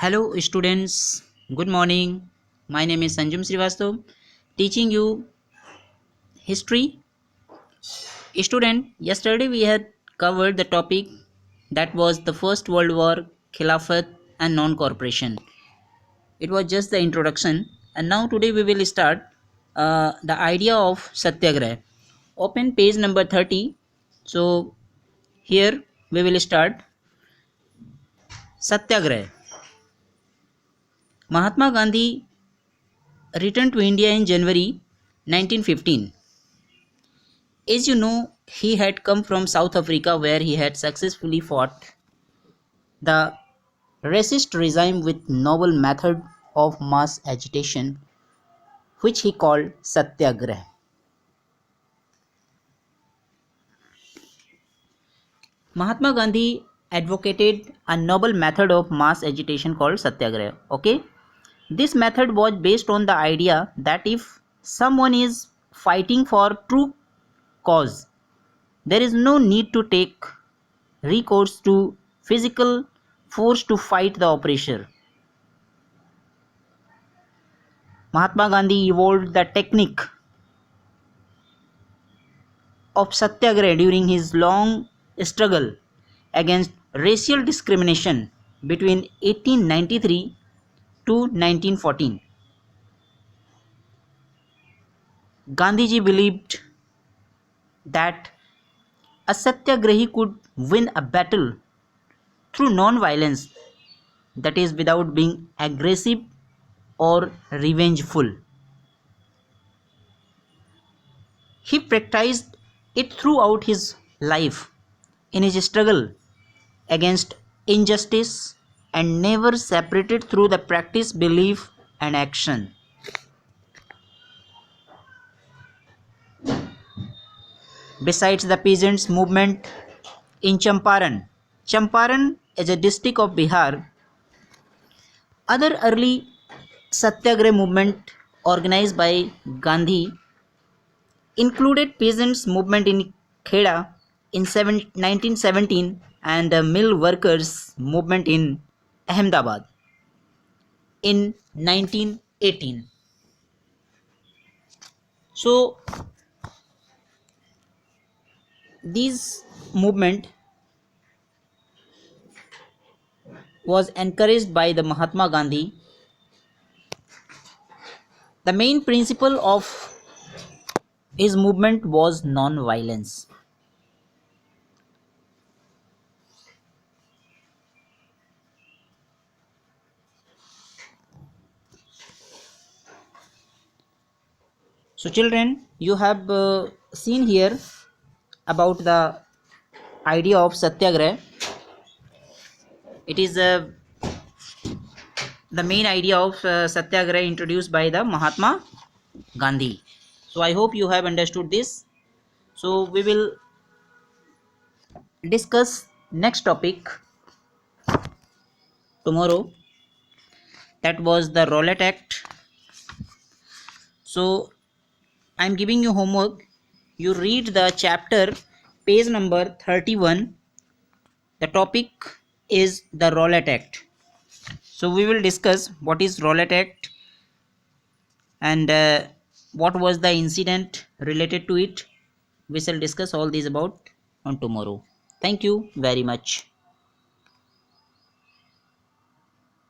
Hello students, good morning. My name is Sanjum Srivastava, teaching you history. Student, yesterday we had covered the topic that was the First World War, Khilafat and non-corporation. It was just the introduction, and now today we will start the idea of Satyagraha. Open page number 30. So here we will start Satyagraha. Mahatma Gandhi returned to India in January 1915. As you know, he had come from South Africa where he had successfully fought the racist regime with novel method of mass agitation which he called Satyagraha. Mahatma Gandhi advocated a noble method of mass agitation called Satyagraha. Okay? This method was based on the idea that if someone is fighting for true cause, there is no need to take recourse to physical force to fight the oppressor. Mahatma Gandhi evolved the technique of Satyagraha during his long struggle against racial discrimination between 1893 to 1914. Gandhiji believed that a Satyagrahi could win a battle through non-violence, that is, without being aggressive or revengeful. He practiced it throughout his life in his struggle against injustice and never separated through the practice, belief, and action. Besides the peasants' movement in Champaran is a district of Bihar. Other early Satyagraha movement organized by Gandhi included peasants' movement in Kheda in 1917 and the mill workers' movement in Ahmedabad in 1918. So this movement was encouraged by the Mahatma Gandhi. The main principle of his movement was non-violence. So children, you have seen here about the idea of Satyagraha. It is the main idea of Satyagraha introduced by the Mahatma Gandhi. So I hope you have understood this. So we will discuss next topic tomorrow. That was the Rowlatt Act. So I'm giving you homework. You read the chapter, page number 31. The topic is the Rowlatt Act. So we will discuss what is Rowlatt Act and what was the incident related to it. We shall discuss all these about on tomorrow. Thank you very much.